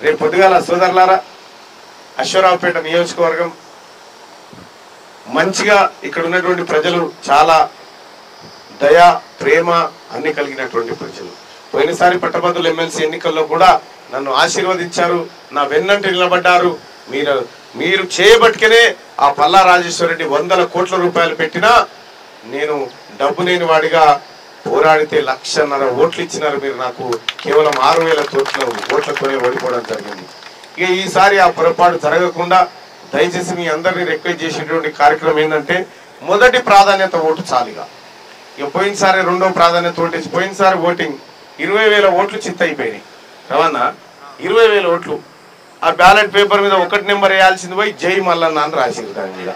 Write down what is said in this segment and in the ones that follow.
రేపు పొద్దుగాల సోదరులారా అశ్వరావుపేట నియోజకవర్గం మంచిగా ఇక్కడ ఉన్నటువంటి ప్రజలు చాలా దయ ప్రేమ అన్ని కలిగినటువంటి ప్రజలు. పోయినసారి పట్టభద్రుల ఎమ్మెల్సీ ఎన్నికల్లో కూడా నన్ను ఆశీర్వదించారు, నా వెన్నంటి నిలబడ్డారు. మీరు చేయబట్టుకనే ఆ పల్లా రాజేశ్వరరెడ్డి 100 కోట్ల రూపాయలు పెట్టినా నేను డబ్బు లేని వాడిగా పోరాడితే 1,50,000 ఓట్లు ఇచ్చినారు మీరు నాకు. కేవలం 6,000 ఓట్లతోనే ఓడిపోవడం జరిగింది. ఇక ఈసారి ఆ పొరపాటు జరగకుండా దయచేసి మీ అందరినీ రిక్వెస్ట్ చేసేటువంటి కార్యక్రమం ఏంటంటే మొదటి ప్రాధాన్యత ఓటు చాలుగా. ఇక పోయినసారి రెండో ప్రాధాన్యత ఓటేసి పోయినసారి ఓటింగ్ 20,000 ఓట్లు చిత్తయిపోయినాయి. రవాణా 20,000 ఓట్లు ఆ బ్యాలెట్ పేపర్ మీద 1 నెంబర్ వేయాల్సింది పోయి జై మల్లన్న అని రాసింది. దాని మీద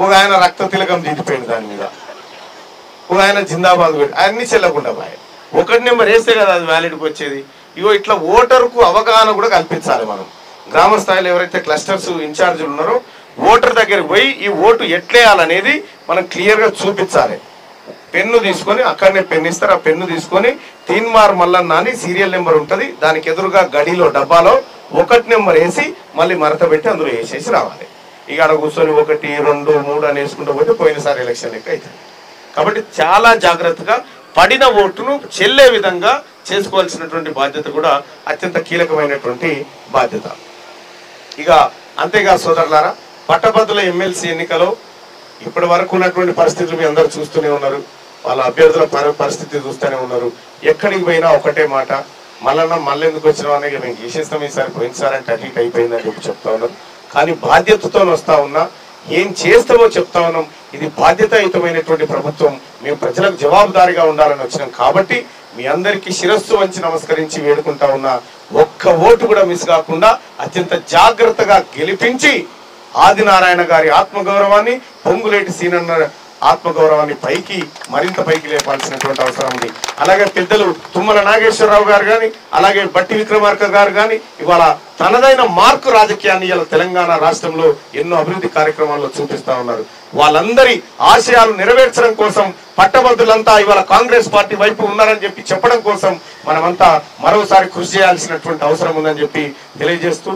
ఒక ఆయన రక్త తిలకం దిగిపోయింది, దాని మీద ఒక ఆయన జిందాబాద్ పెట్టి అన్ని చెల్లకుండా పోయి 1 నెంబర్ వేస్తే కదా అది వ్యాలిడ్కి వచ్చేది. ఇగో ఇట్లా ఓటర్కు అవగాహన కూడా కల్పించాలి. మనం గ్రామ స్థాయిలో ఎవరైతే క్లస్టర్స్ ఇన్ఛార్జీలు ఉన్నారో ఓటర్ దగ్గరికి పోయి ఈ ఓటు ఎట్లేయాలనేది మనం క్లియర్గా చూపించాలి. పెన్ను తీసుకొని అక్కడనే పెన్ను ఇస్తారు, ఆ పెన్ను తీసుకొని తీన్మార్ మల్లన్న అని సీరియల్ నెంబర్ ఉంటుంది, దానికి ఎదురుగా గడిలో డబ్బాలో 1 నెంబర్ వేసి మళ్ళీ మరత పెట్టి అందులో వేసేసి రావాలి. ఇక అక్కడ కూర్చొని 1, 2, 3 అని వేసుకుంటూ పోతే పోయినసారి ఎలక్షన్ లెక్క అవుతుంది. కాబట్టి చాలా జాగ్రత్తగా పడిన ఓటును చెల్లే విధంగా చేసుకోవాల్సినటువంటి బాధ్యత కూడా అత్యంత కీలకమైనటువంటి బాధ్యత. ఇక అంతేగా సోదరులారా, పట్టభద్రుల ఎమ్మెల్సీ ఎన్నికలో ఇప్పటి వరకు ఉన్నటువంటి పరిస్థితులు మీ అందరూ చూస్తూనే ఉన్నారు. వాళ్ళ అభ్యర్థుల పరిస్థితి చూస్తూనే ఉన్నారు. ఎక్కడికి పోయినా ఒకటే మాట, మళ్ళీ ఎందుకు వచ్చినాం అనేది మేము చేసేస్తాం ఈసారి, పోయినసారి అంటే అటు ఇటు అయిపోయిందని చెప్పి చెప్తా ఉన్నాం. కానీ బాధ్యతతో వస్తా ఉన్నా, ఏం చేస్తామో చెప్తా ఉన్నాం. ఇది బాధ్యతాయుతమైనటువంటి ప్రభుత్వం, మేము ప్రజలకు జవాబుదారీగా ఉండాలని వచ్చినాం. కాబట్టి మీ అందరికీ శిరస్సు వంచి నమస్కరించి వేడుకుంటా ఉన్నా, ఒక్క ఓటు కూడా మిస్ కాకుండా అత్యంత జాగ్రత్తగా గెలిపించి ఆదినారాయణ గారి ఆత్మగౌరవాన్ని, పొంగులేటి సీనన్న ఆత్మగౌరవాన్ని మరింత పైకి లేపాల్సినటువంటి అవసరం ఉంది. అలాగే పెద్దలు తుమ్మల నాగేశ్వరరావు గారు కానీ, అలాగే బట్టి విక్రమార్క గారు కానీ ఇవాళ తనదైన మార్కు రాజకీయాన్ని ఇవాళ తెలంగాణ రాష్ట్రంలో ఎన్నో అభివృద్ధి కార్యక్రమాల్లో చూపిస్తా ఉన్నారు. వాళ్ళందరి ఆశయాలు నెరవేర్చడం కోసం పట్టభద్రులంతా ఇవాళ కాంగ్రెస్ పార్టీ వైపు ఉన్నారని చెప్పి చెప్పడం కోసం మనమంతా మరోసారి కృషి చేయాల్సినటువంటి అవసరం ఉందని చెప్పి తెలియజేస్తూ